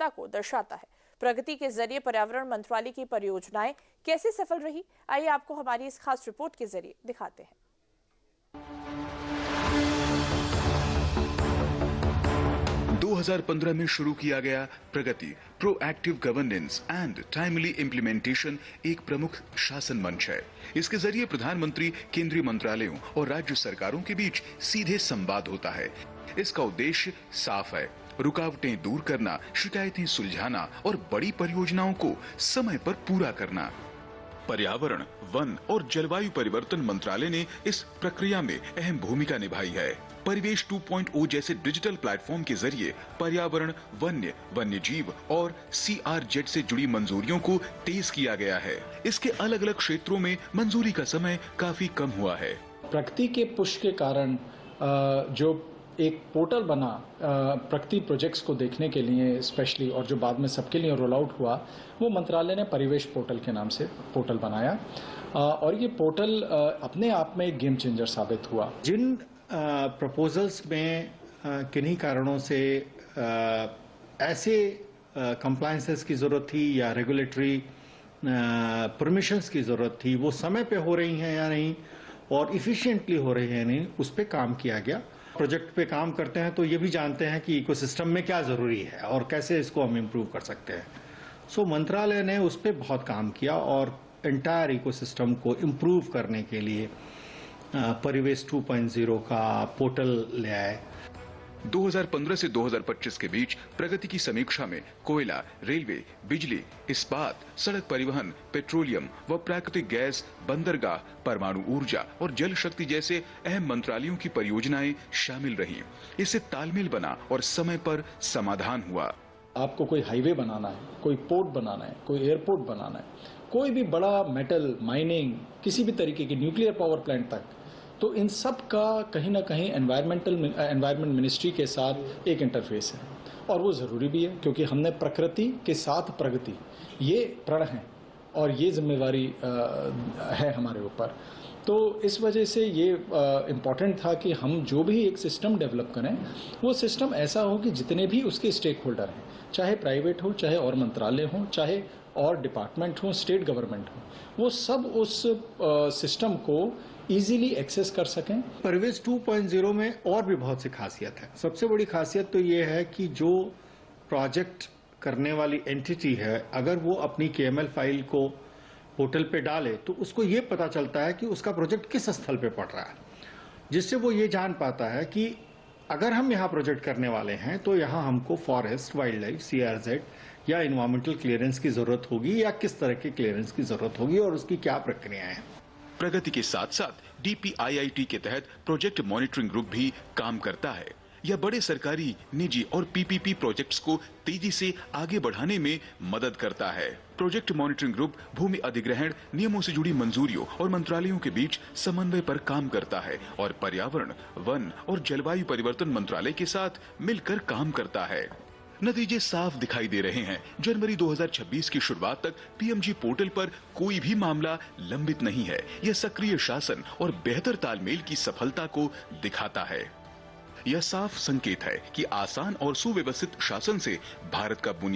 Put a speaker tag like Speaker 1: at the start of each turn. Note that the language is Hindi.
Speaker 1: सफलता को दर्शाता है। प्रगति के जरिए पर्यावरण मंत्रालय की परियोजनाएं कैसे सफल रही, आइए आपको हमारी इस खास रिपोर्ट के जरिए दिखाते हैं।
Speaker 2: 2015 में शुरू किया गया Pragati proactive governance and timely implementation एक प्रमुख शासन मंच है। इसके जरिए प्रधानमंत्री, केंद्रीय मंत्रालयों और राज्य सरकारों के बीच सीधे संवाद होता है। इसका उद्देश्य साफ है, रुकावटें दूर करना, शिकायतें सुलझाना और बड़ी परियोजनाओं को समय पर पूरा करना। पर्यावरण, वन और जलवायु परिवर्तन मंत्रालय ने इस प्रक्रिया में अहम भूमिका निभाई है। परिवेश 2.0 जैसे डिजिटल प्लेटफॉर्म के जरिए पर्यावरण, वन्य जीव और CRZ से जुड़ी मंजूरियों को तेज किया गया है। इसके अलग अलग क्षेत्रों में मंजूरी का समय काफी कम हुआ है।
Speaker 3: प्रगति के पुश के कारण जो एक पोर्टल बना प्रगति प्रोजेक्ट्स को देखने के लिए स्पेशली, और जो बाद में सबके लिए रोल आउट हुआ, वो मंत्रालय ने परिवेश पोर्टल के नाम से पोर्टल बनाया। और ये पोर्टल अपने आप में एक गेम चेंजर साबित हुआ।
Speaker 4: जिन प्रपोजल्स में किन्हीं कारणों से ऐसे कंप्लायंसेस की जरूरत थी या रेगुलेटरी परमिशंस की जरूरत थी, वो समय पे हो रही हैं या नहीं और इफिशिएंटली हो रही है नहीं, उस पे काम किया गया। प्रोजेक्ट पे काम करते हैं तो ये भी जानते हैं कि इकोसिस्टम में क्या जरूरी है और कैसे इसको हम इम्प्रूव कर सकते हैं। सो मंत्रालय ने उस पे बहुत काम किया और एंटायर इकोसिस्टम को इम्प्रूव करने के लिए परिवेश 2.0 का पोर्टल ले आए।
Speaker 2: 2015 से 2025 के बीच प्रगति की समीक्षा में कोयला, रेलवे, बिजली, इस्पात, सड़क परिवहन, पेट्रोलियम व प्राकृतिक गैस, बंदरगाह, परमाणु ऊर्जा और जल शक्ति जैसे अहम मंत्रालयों की परियोजनाएं शामिल रहीं। इससे तालमेल बना और समय पर समाधान हुआ।
Speaker 3: आपको कोई हाईवे बनाना है, कोई पोर्ट बनाना है, कोई एयरपोर्ट बनाना है, कोई भी बड़ा मेटल माइनिंग, किसी भी तरीके की न्यूक्लियर पावर प्लांट तक, तो इन सब का कहीं ना कहीं एनवायरमेंट मिनिस्ट्री के साथ एक इंटरफेस है। और वो जरूरी भी है क्योंकि हमने प्रकृति के साथ प्रगति, ये प्रण है और ये जिम्मेवारी है हमारे ऊपर। तो इस वजह से ये इम्पॉर्टेंट था कि हम जो भी एक सिस्टम डेवलप करें, वो सिस्टम ऐसा हो कि जितने भी उसके स्टेक होल्डर हैं, चाहे प्राइवेट हो, चाहे और मंत्रालय हो, चाहे और डिपार्टमेंट हो, स्टेट गवर्नमेंट हो, वो सब उस सिस्टम को इजीली एक्सेस कर सकें।
Speaker 4: परिवेश 2.0 में और भी बहुत सी खासियत है। सबसे बड़ी खासियत तो ये है कि जो प्रोजेक्ट करने वाली एंटिटी है, अगर वो अपनी KML फाइल को पोर्टल पे डाले तो उसको ये पता चलता है कि उसका प्रोजेक्ट किस स्थल पे पड़ रहा है, जिससे वो ये जान पाता है कि अगर हम यहाँ प्रोजेक्ट करने वाले हैं तो यहाँ हमको फॉरेस्ट, वाइल्ड लाइफ, CRZ या इन्वायरमेंटल क्लियरेंस की जरूरत होगी या किस तरह के क्लियरेंस की जरूरत होगी और उसकी क्या प्रक्रियाएं हैं।
Speaker 2: प्रगति के साथ साथ DPIIT के तहत प्रोजेक्ट मॉनिटरिंग ग्रुप भी काम करता है। यह बड़े सरकारी, निजी और PPP प्रोजेक्ट्स को तेजी से आगे बढ़ाने में मदद करता है। प्रोजेक्ट मॉनिटरिंग ग्रुप भूमि अधिग्रहण, नियमों से जुड़ी मंजूरियों और मंत्रालयों के बीच समन्वय पर काम करता है और पर्यावरण, वन और जलवायु परिवर्तन मंत्रालय के साथ मिलकर काम करता है। नतीजे साफ दिखाई दे रहे हैं। जनवरी 2026 की शुरुआत तक PMG पोर्टल पर कोई भी मामला लंबित नहीं है। यह सक्रिय शासन और बेहतर तालमेल की सफलता को दिखाता है। यह साफ संकेत है कि आसान और सुव्यवस्थित शासन से भारत का बुनियादी